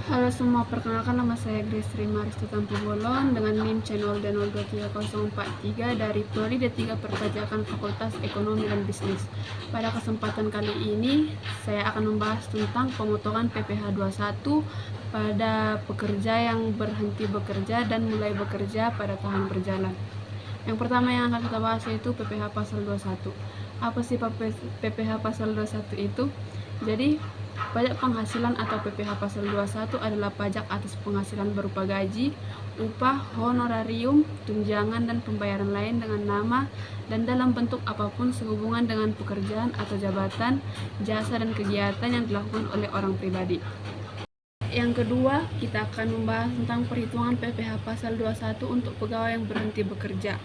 Halo semua, perkenalkan nama saya Grace Rimaristu Tampubolon dengan NIM channel D0230043 dari Prodi D3 Perpajakan Fakultas Ekonomi dan Bisnis. Pada kesempatan kali ini, saya akan membahas tentang pemotongan PPh 21 pada pekerja yang berhenti bekerja dan mulai bekerja pada tahun berjalan. Yang pertama yang akan kita bahas yaitu PPh pasal 21. Apa sih PPh pasal 21 itu? Jadi, pajak penghasilan atau PPh pasal 21 adalah pajak atas penghasilan berupa gaji, upah, honorarium, tunjangan, dan pembayaran lain dengan nama dan dalam bentuk apapun sehubungan dengan pekerjaan atau jabatan, jasa, dan kegiatan yang dilakukan oleh orang pribadi. Yang kedua, kita akan membahas tentang perhitungan PPh pasal 21 untuk pegawai yang berhenti bekerja.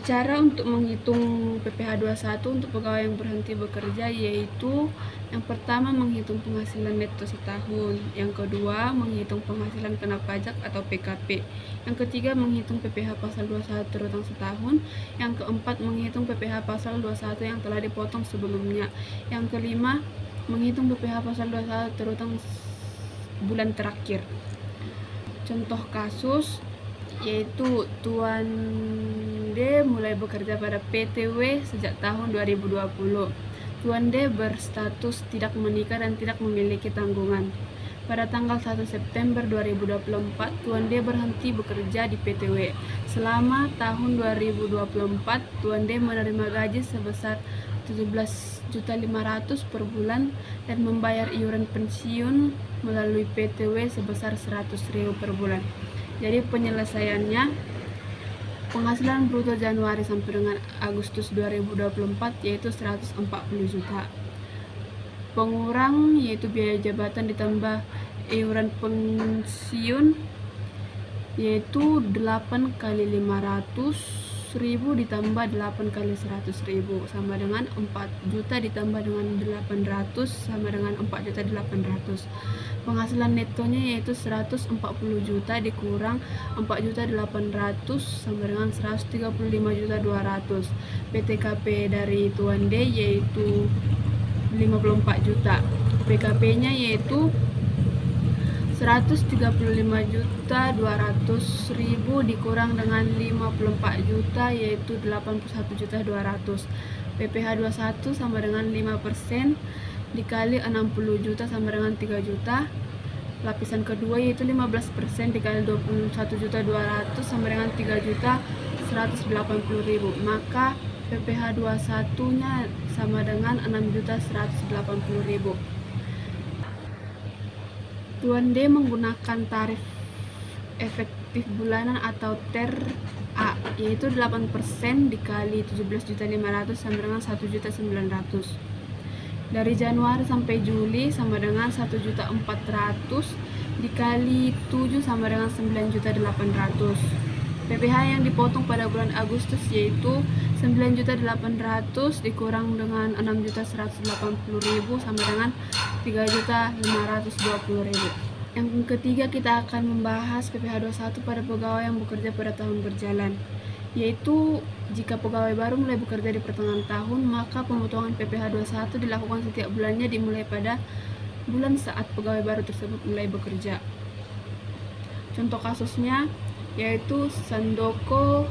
Cara untuk menghitung PPh 21 untuk pegawai yang berhenti bekerja yaitu yang pertama menghitung penghasilan neto setahun, yang kedua menghitung penghasilan kena pajak atau PKP, yang ketiga menghitung PPh pasal 21 terutang setahun, yang keempat menghitung PPh pasal 21 yang telah dipotong sebelumnya, yang kelima menghitung PPh pasal 21 terutang bulan terakhir. Contoh kasus yaitu Tuan D mulai bekerja pada PTW sejak tahun 2020. Tuan D berstatus tidak menikah dan tidak memiliki tanggungan. Pada tanggal 1 September 2024, Tuan D berhenti bekerja di PTW. Selama tahun 2024, Tuan D menerima gaji sebesar 17.500.000 per bulan dan membayar iuran pensiun melalui PTW sebesar 100.000 per bulan. Jadi penyelesaiannya, penghasilan bruto Januari sampai dengan Agustus 2024 yaitu 140 juta. Pengurang yaitu biaya jabatan ditambah iuran pensiun yaitu 8 kali 500.000 ditambah 8 kali 100.000 sama dengan 4 juta ditambah dengan 800 sama dengan 4.800.000. Penghasilan netonya yaitu 140 juta dikurang 4.800.000 sama dengan 135.200.000. PTKP dari Tuan D yaitu 54 juta. PKP-nya yaitu 135.200.000 dikurang dengan 54 juta yaitu 81.200.000. PPh 21 sama dengan 5% dikali 60 juta sama dengan 3 juta. Lapisan kedua yaitu 15% dikali 21.200.000 sama dengan 3.180.000. Maka PPh 21 nya sama dengan 6.180.000. Tuan D menggunakan tarif efektif bulanan atau TER-A yaitu 8% dikali 17.500.000 sama dengan 1.900.000. Dari Januari sampai Juli sama dengan 1.400.000 dikali 7 sama dengan 9.800.000. PPh yang dipotong pada bulan Agustus yaitu 9.800.000 dikurang dengan 6.180.000 sama dengan 3.520.000. Yang ketiga, kita akan membahas PPh 21 pada pegawai yang bekerja pada tahun berjalan, yaitu jika pegawai baru mulai bekerja di pertengahan tahun, maka pemotongan PPh 21 dilakukan setiap bulannya dimulai pada bulan saat pegawai baru tersebut mulai bekerja. Contoh kasusnya yaitu Sandoko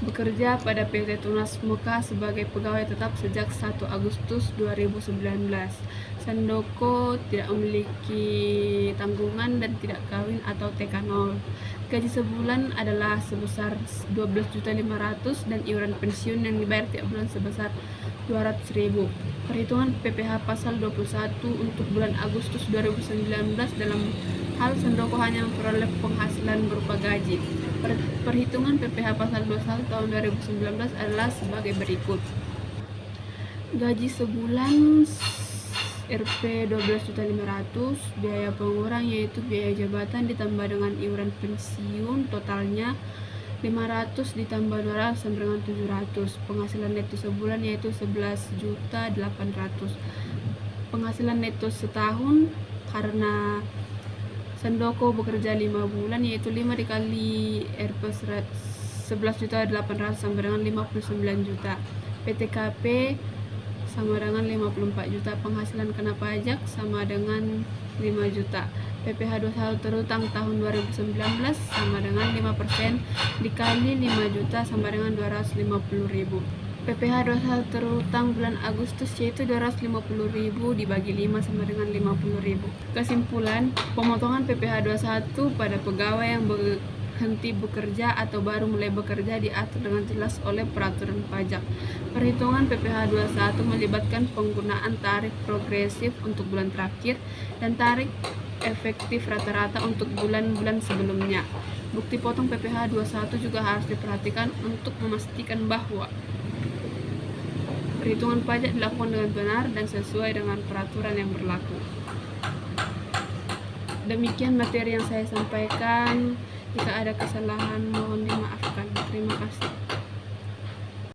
bekerja pada PT Tunas Mekah sebagai pegawai tetap sejak 1 Agustus 2019. Sandoko tidak memiliki tanggungan dan tidak kawin atau TK0. Gaji sebulan adalah sebesar 12.500.000 dan iuran pensiun yang dibayar tiap bulan sebesar 200.000. Perhitungan PPh pasal 21 untuk bulan Agustus 2019 dalam hal Sandoko hanya memperoleh penghasilan berupa gaji. Perhitungan PPh pasal 21 tahun 2019 adalah sebagai berikut. Gaji sebulan Rp 12.500.000, biaya pengurang yaitu biaya jabatan ditambah dengan iuran pensiun totalnya 500 ditambah 200 sama dengan 700. Penghasilan neto sebulan yaitu 11.800.000. Penghasilan neto setahun karena Sandoko bekerja 5 bulan yaitu 5 dikali Rp 11.800.000 sama dengan 59 juta. PTKP sama dengan 54 juta. Penghasilan kena pajak sama dengan 5 juta. PPh 21 terutang tahun 2019 sama dengan 5% dikali 5 juta sama dengan 250.000. PPh 21 terutang bulan Agustus yaitu 250.000 dibagi 5 sama dengan 50.000. Kesimpulan, pemotongan PPh 21 pada pegawai yang berhenti bekerja atau baru mulai bekerja diatur dengan jelas oleh peraturan pajak. Perhitungan PPh 21 melibatkan penggunaan tarif progresif untuk bulan terakhir dan tarif efektif rata-rata untuk bulan-bulan sebelumnya. Bukti potong PPh 21 juga harus diperhatikan untuk memastikan bahwa perhitungan pajak dilakukan dengan benar dan sesuai dengan peraturan yang berlaku. Demikian materi yang saya sampaikan. Jika ada kesalahan mohon dimaafkan. Terima kasih.